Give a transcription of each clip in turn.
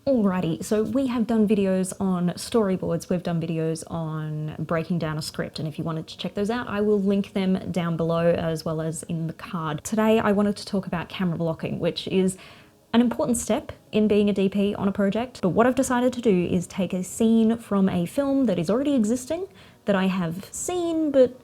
Alrighty, so we have done videos on storyboards, we've done videos on breaking down a script, and if you wanted to check those out, I will link them down below as well as in the card. Today I wanted to talk about camera blocking, which is an important step in being a DP on a project. But what I've decided to do is take a scene from a film that is already existing, that I have seen but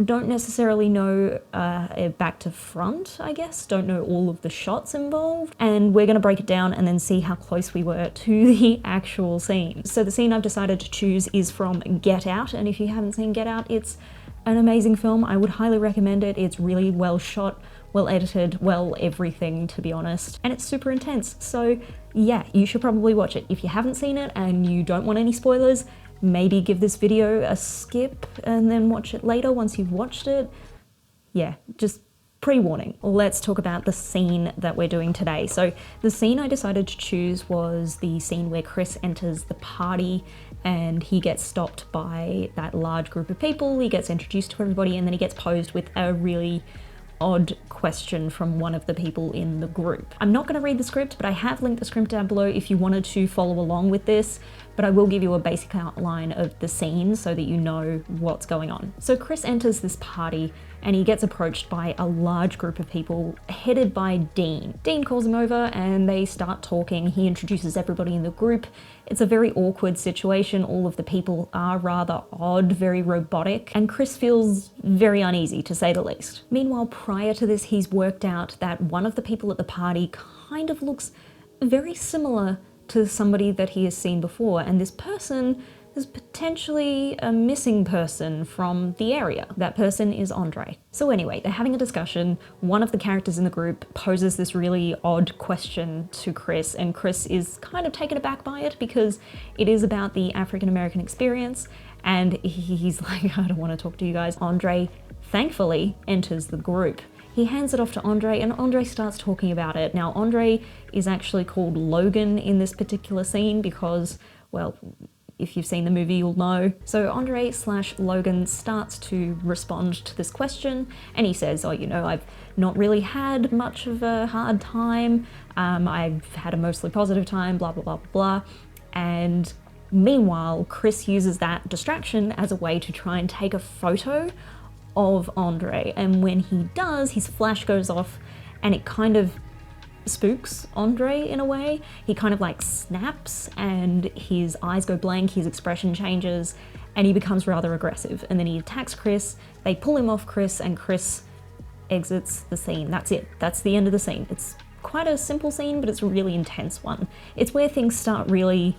don't necessarily know back to front, I guess, don't know all of the shots involved, and we're going to break it down and then see how close we were to the actual scene. So the scene I've decided to choose is from Get Out, and if you haven't seen Get Out, it's an amazing film. I would highly recommend it. It's really well shot, well edited, well everything, to be honest, and it's super intense. So yeah, you should probably watch it. If you haven't seen it and you don't want any spoilers, maybe give this video a skip and then watch it later once you've watched it. Yeah, just pre-warning. Let's talk about the scene that we're doing today. So the scene I decided to choose was the scene where Chris enters the party and he gets stopped by that large group of people. He gets introduced to everybody and then he gets posed with a really odd question from one of the people in the group. I'm not going to read the script, but I have linked the script down below if you wanted to follow along with this, but I will give you a basic outline of the scene so that you know what's going on. So Chris enters this party and he gets approached by a large group of people headed by Dean. Dean calls him over and they start talking. He introduces everybody in the group. It's a very awkward situation. All of the people are rather odd, very robotic, and Chris feels very uneasy, to say the least. Meanwhile, prior to this, he's worked out that one of the people at the party kind of looks very similar to somebody that he has seen before, and this person is potentially a missing person from the area. That person is Andre. So anyway, they're having a discussion. One of the characters in the group poses this really odd question to Chris, and Chris is kind of taken aback by it because it is about the African American experience, and he's like, I don't want to talk to you guys. Andre thankfully enters the group. He hands it off to Andre and Andre starts talking about it. Now, Andre is actually called Logan in this particular scene because, well, if you've seen the movie, you'll know. So Andre/Logan starts to respond to this question and he says, oh, you know, I've not really had much of a hard time. I've had a mostly positive time, blah, blah, blah, blah, blah. And meanwhile, Chris uses that distraction as a way to try and take a photo of Andre, and when he does, his flash goes off and it kind of spooks Andre in a way. He kind of like snaps and his eyes go blank, his expression changes, and he becomes rather aggressive, and then he attacks Chris. They pull him off Chris and Chris exits the scene. That's it. That's the end of the scene. It's quite a simple scene, but it's a really intense one. It's where things start really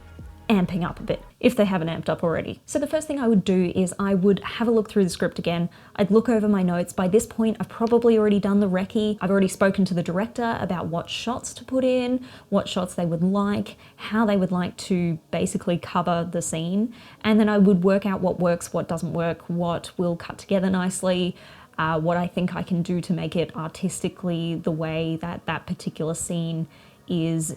amping up a bit, if they haven't amped up already. So the first thing I would do is I would have a look through the script again. I'd look over my notes. By this point, I've probably already done the recce. I've already spoken to the director about what shots to put in, what shots they would like, how they would like to basically cover the scene. And then I would work out what works, what doesn't work, what will cut together nicely, what I think I can do to make it artistically the way that that particular scene is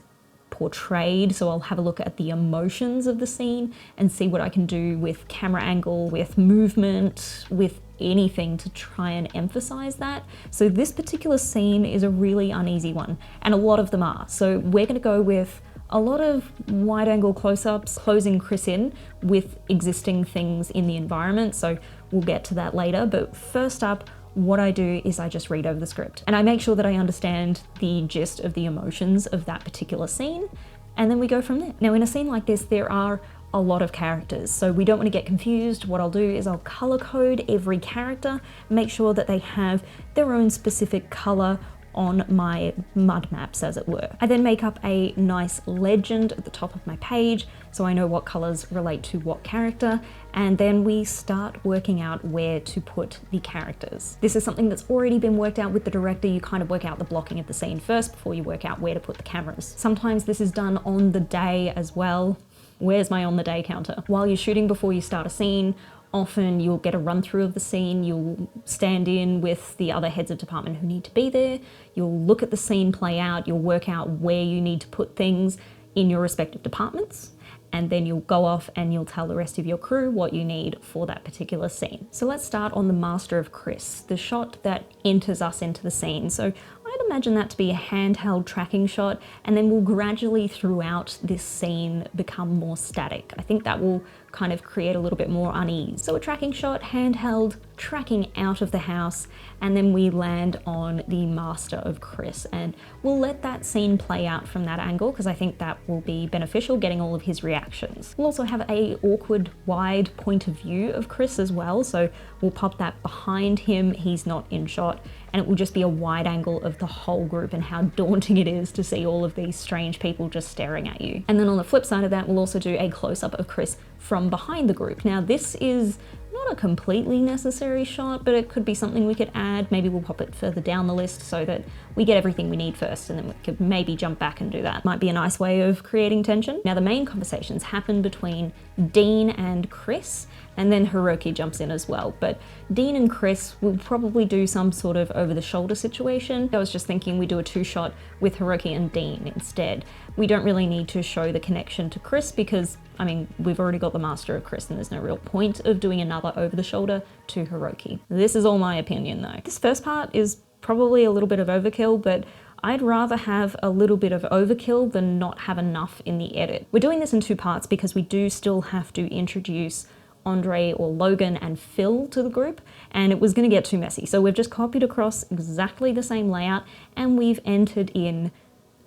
portrayed. So I'll have a look at the emotions of the scene and see what I can do with camera angle, with movement, with anything to try and emphasize that. So this particular scene is a really uneasy one, and a lot of them are. So we're going to go with a lot of wide angle close-ups, closing Chris in with existing things in the environment. So we'll get to that later, but first up, what I do is I just read over the script and I make sure that I understand the gist of the emotions of that particular scene, and then we go from there. Now, in a scene like this, there are a lot of characters, so we don't want to get confused. What I'll do is I'll color code every character, make sure that they have their own specific color on my mud maps, as it were. I then make up a nice legend at the top of my page so I know what colors relate to what character, and then we start working out where to put the characters. This is something that's already been worked out with the director. You kind of work out the blocking of the scene first before you work out where to put the cameras. Sometimes this is done on the day as well. Where's my on the day counter? While you're shooting before you start a scene, often you'll get a run through of the scene, you'll stand in with the other heads of department who need to be there, you'll look at the scene play out, you'll work out where you need to put things in your respective departments, and then you'll go off and you'll tell the rest of your crew what you need for that particular scene. So let's start on the Master of Chris, the shot that enters us into the scene. So I'd imagine that to be a handheld tracking shot, and then we'll gradually throughout this scene become more static. I think that will kind of create a little bit more unease. So a tracking shot, handheld, tracking out of the house, and then we land on the master of Chris, and we'll let that scene play out from that angle because I think that will be beneficial, getting all of his reactions. We'll also have a awkward wide point of view of Chris as well, so we'll pop that behind him, he's not in shot, and it will just be a wide angle of the whole group and how daunting it is to see all of these strange people just staring at you. And then on the flip side of that, we'll also do a close-up of Chris from behind the group. Now this is not a completely necessary shot, but it could be something we could add. Maybe we'll pop it further down the list so that we get everything we need first, and then we could maybe jump back and do that. Might be a nice way of creating tension. Now the main conversations happen between Dean and Chris, and then Hiroki jumps in as well. But Dean and Chris will probably do some sort of over-the-shoulder situation. I was just thinking we do a two-shot with Hiroki and Dean instead. We don't really need to show the connection to Chris because, I mean, we've already got the master of Chris and there's no real point of doing another over-the-shoulder to Hiroki. This is all my opinion though. This first part is probably a little bit of overkill, but I'd rather have a little bit of overkill than not have enough in the edit. We're doing this in two parts because we do still have to introduce Andre or Logan and Phil to the group, and it was going to get too messy. So we've just copied across exactly the same layout and we've entered in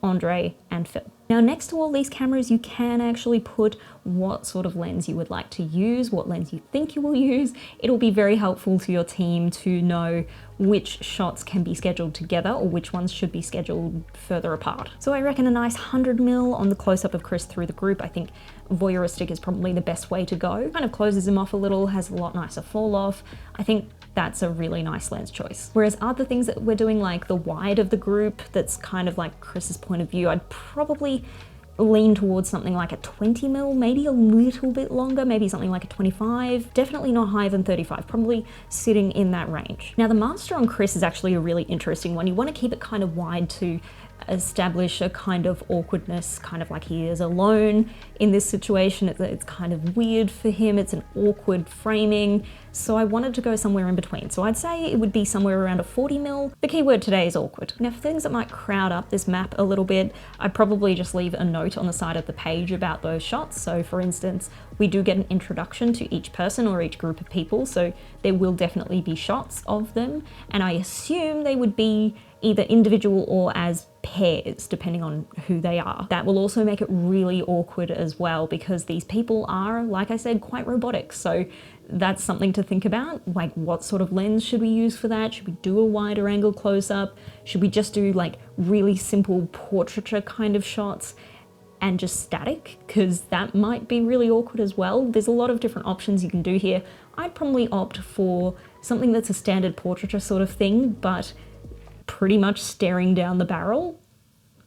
Andre and Phil. Now next to all these cameras, you can actually put what sort of lens you would like to use, what lens you think you will use. It'll be very helpful to your team to know which shots can be scheduled together or which ones should be scheduled further apart. So I reckon a nice 100mm on the close-up of Chris through the group. I think voyeuristic is probably the best way to go. Kind of closes him off a little, has a lot nicer fall off. I think that's a really nice lens choice. Whereas other things that we're doing, like the wide of the group, that's kind of like Chris's point of view, I'd probably lean towards something like a 20mm, maybe a little bit longer, maybe something like a 25, definitely not higher than 35, probably sitting in that range. Now the master on Chris is actually a really interesting one. You want to keep it kind of wide to establish a kind of awkwardness, kind of like he is alone in this situation. It's kind of weird for him, it's an awkward framing, so I wanted to go somewhere in between. So I'd say it would be somewhere around a 40mm. The key word today is awkward. Now for things that might crowd up this map a little bit, I'd probably just leave a note on the side of the page about those shots. So for instance, we do get an introduction to each person or each group of people, so there will definitely be shots of them, and I assume they would be either individual or as pairs, depending on who they are. That will also make it really awkward as well, because these people are, like I said, quite robotic. So that's something to think about. Like, what sort of lens should we use for that? Should we do a wider angle close-up? Should we just do like really simple portraiture kind of shots and just static? Because that might be really awkward as well. There's a lot of different options you can do here. I'd probably opt for something that's a standard portraiture sort of thing, but pretty much staring down the barrel.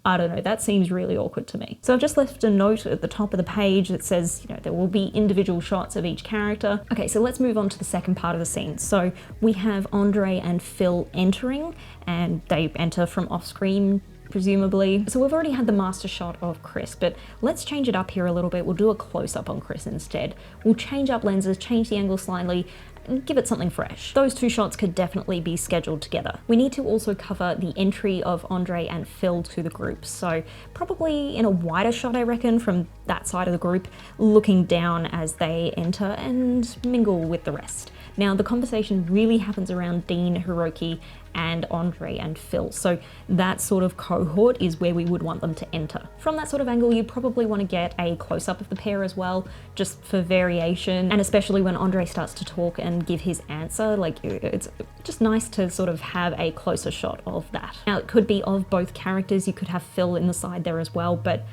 I don't know, that seems really awkward to me. So I've just left a note at the top of the page that says, you know, there will be individual shots of each character. Okay, so let's move on to the second part of the scene. So we have Andre and Phil entering, and they enter from off screen, presumably. So we've already had the master shot of Chris, but let's change it up here a little bit. We'll do a close-up on Chris instead. We'll change up lenses, change the angle slightly, and give it something fresh. Those two shots could definitely be scheduled together. We need to also cover the entry of Andre and Phil to the group, so probably in a wider shot, I reckon, from that side of the group, looking down as they enter and mingle with the rest. Now, the conversation really happens around Dean, Hiroki, and Andre and Phil, so that sort of cohort is where we would want them to enter. From that sort of angle, you probably want to get a close-up of the pair as well, just for variation, and especially when Andre starts to talk and give his answer, like, it's just nice to sort of have a closer shot of that. Now, it could be of both characters. You could have Phil in the side there as well, but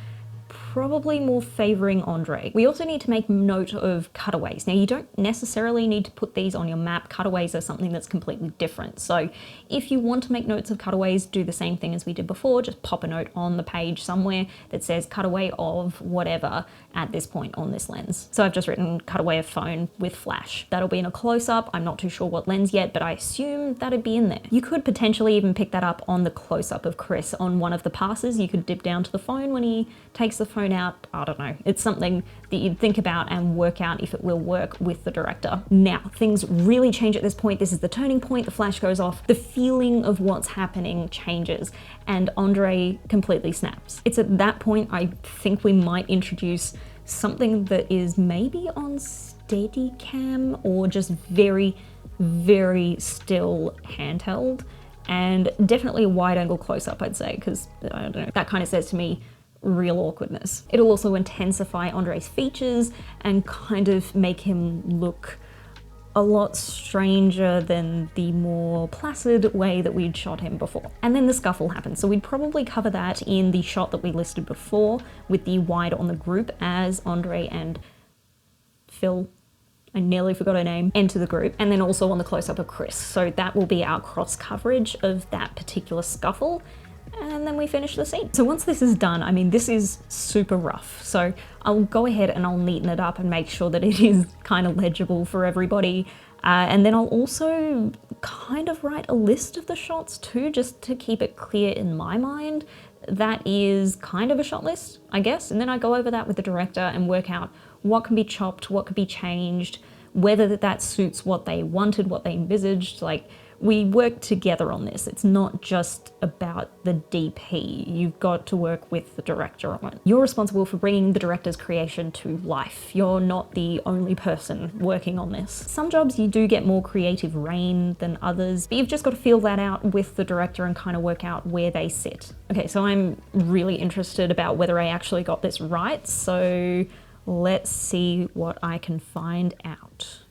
probably more favoring Andre. We also need to make note of cutaways. Now, you don't necessarily need to put these on your map. Cutaways are something that's completely different. So if you want to make notes of cutaways, do the same thing as we did before. Just pop a note on the page somewhere that says cutaway of whatever at this point on this lens. So I've just written cutaway of phone with flash. That'll be in a close-up. I'm not too sure what lens yet, but I assume that'd be in there. You could potentially even pick that up on the close-up of Chris on one of the passes. You could dip down to the phone when he takes the phone tone out, I don't know. It's something that you'd think about and work out if it will work with the director. Now, things really change at this point. This is the turning point, the flash goes off, the feeling of what's happening changes, and Andre completely snaps. It's at that point I think we might introduce something that is maybe on Steadicam or just very, very still handheld, and definitely a wide angle close-up, I'd say, because I don't know, that kind of says to me real awkwardness. It'll also intensify Andre's features and kind of make him look a lot stranger than the more placid way that we'd shot him before. And then the scuffle happens. So we'd probably cover that in the shot that we listed before with the wide on the group as Andre and Phil, I nearly forgot her name, enter the group, and then also on the close-up of Chris. So that will be our cross coverage of that particular scuffle, and then we finish the scene. So once this is done, I mean, this is super rough. So I'll go ahead and I'll neaten it up and make sure that it is kind of legible for everybody. And then I'll also kind of write a list of the shots too, just to keep it clear in my mind. That is kind of a shot list, I guess. And then I go over that with the director and work out what can be chopped, what could be changed, whether that suits what they wanted, what they envisaged. Like, we work together on this. It's not just about the DP. You've got to work with the director on it. You're responsible for bringing the director's creation to life. You're not the only person working on this. Some jobs you do get more creative reign than others, but you've just got to feel that out with the director and kind of work out where they sit. Okay, so I'm really interested about whether I actually got this right, so let's see what I can find out.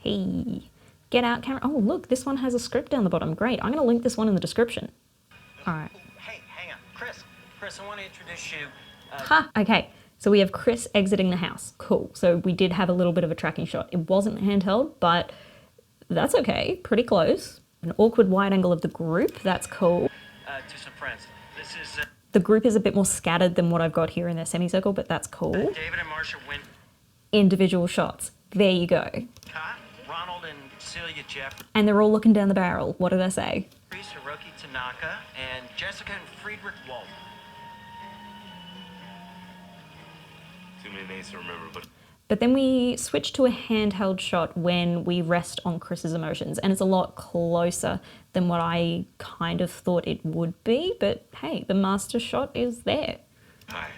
Hey. Get out camera. Oh, look, this one has a script down the bottom. Great. I'm going to link this one in the description. All right. Hey, hang on. Chris, I want to introduce you. Ha! Okay. So we have Chris exiting the house. Cool. So we did have a little bit of a tracking shot. It wasn't handheld, but that's okay. Pretty close. An awkward wide angle of the group. That's cool. To some friends. This is... The group is a bit more scattered than what I've got here in their semicircle, but that's cool. David and Marsha went... Individual shots. There you go. Scott, Ronald, and Celia Jeff. And they're all looking down the barrel. What did I say? Hiroki Tanaka and Jessica and Friedrich Wald. Too many names to remember, But then we switch to a handheld shot when we rest on Chris's emotions, and it's a lot closer than what I kind of thought it would be, but hey, the master shot is there. Hi.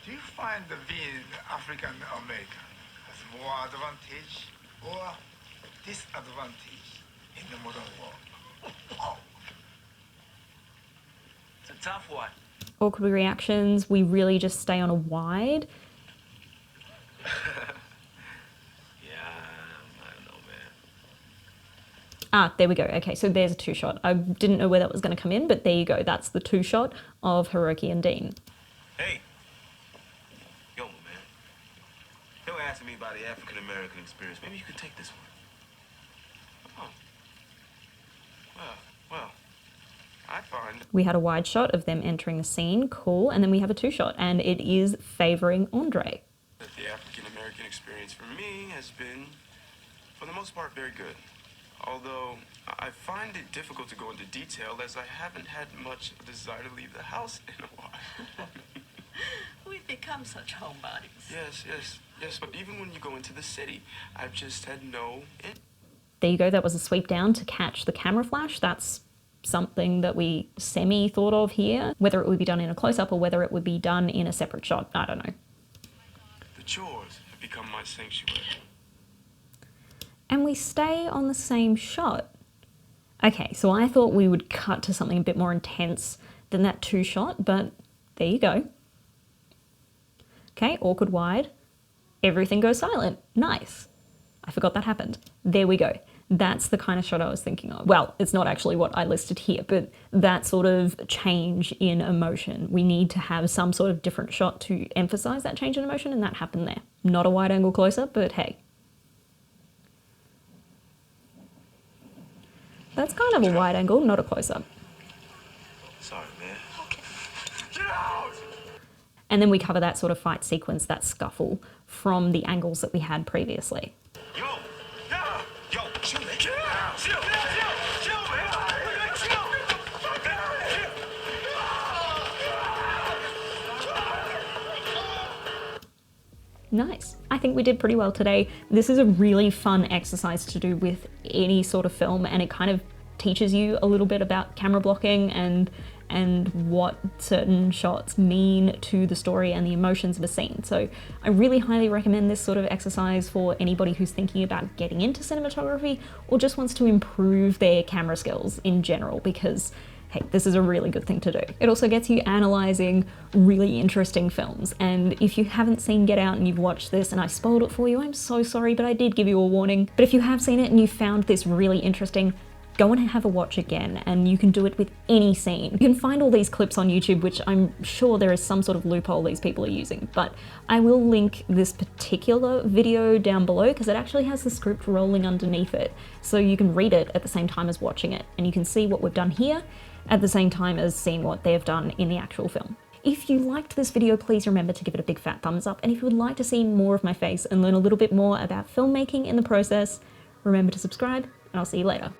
Do you find the being African American has more advantage or disadvantage in the modern world? It's a tough one. Awkward reactions, we really just stay on a wide. I don't know, man. Ah, there we go. Okay, so there's a two shot. I didn't know where that was going to come in, but there you go. That's the two shot of Hiroki and Dean. Hey. Yo, man. They were asking me about the African American experience. Maybe you could take this one. Oh. Well. I find... We had a wide shot of them entering the scene. Cool. And then we have a two shot, and it is favoring Andre. The African American experience for me has been, for the most part, very good. Although I find it difficult to go into detail as I haven't had much desire to leave the house in a while. We've become such homebodies. Yes, but even when you go into the city, I've just had no... There you go. That was a sweep down to catch the camera flash. That's something that we semi thought of here. Whether it would be done in a close-up or whether it would be done in a separate shot, I don't know. The chores have become my sanctuary. And we stay on the same shot. Okay, so I thought we would cut to something a bit more intense than that two shot, but there you go. Okay, awkward wide. Everything goes silent. Nice. I forgot that happened. There we go. That's the kind of shot I was thinking of. Well, it's not actually what I listed here, but that sort of change in emotion. We need to have some sort of different shot to emphasize that change in emotion, and that happened there. Not a wide angle close-up, but hey. That's kind of a wide angle, not a close-up. Sorry, man. Okay. Get out! And then we cover that sort of fight sequence, that scuffle, from the angles that we had previously. Yo! Yeah! Yo! Chill, man! Chill! Chill! Chill, man! Chill! Nice. I think we did pretty well today. This is a really fun exercise to do with any sort of film, and it kind of teaches you a little bit about camera blocking and what certain shots mean to the story and the emotions of a scene. So I really highly recommend this sort of exercise for anybody who's thinking about getting into cinematography or just wants to improve their camera skills in general, because hey, this is a really good thing to do. It also gets you analyzing really interesting films. And if you haven't seen Get Out and you've watched this and I spoiled it for you, I'm so sorry, but I did give you a warning. But if you have seen it and you found this really interesting, go and have a watch again, and you can do it with any scene. You can find all these clips on YouTube, which I'm sure there is some sort of loophole these people are using, but I will link this particular video down below because it actually has the script rolling underneath it. So you can read it at the same time as watching it, and you can see what we've done here at the same time as seeing what they have done in the actual film. If you liked this video, please remember to give it a big fat thumbs up, and if you would like to see more of my face and learn a little bit more about filmmaking in the process, remember to subscribe, and I'll see you later.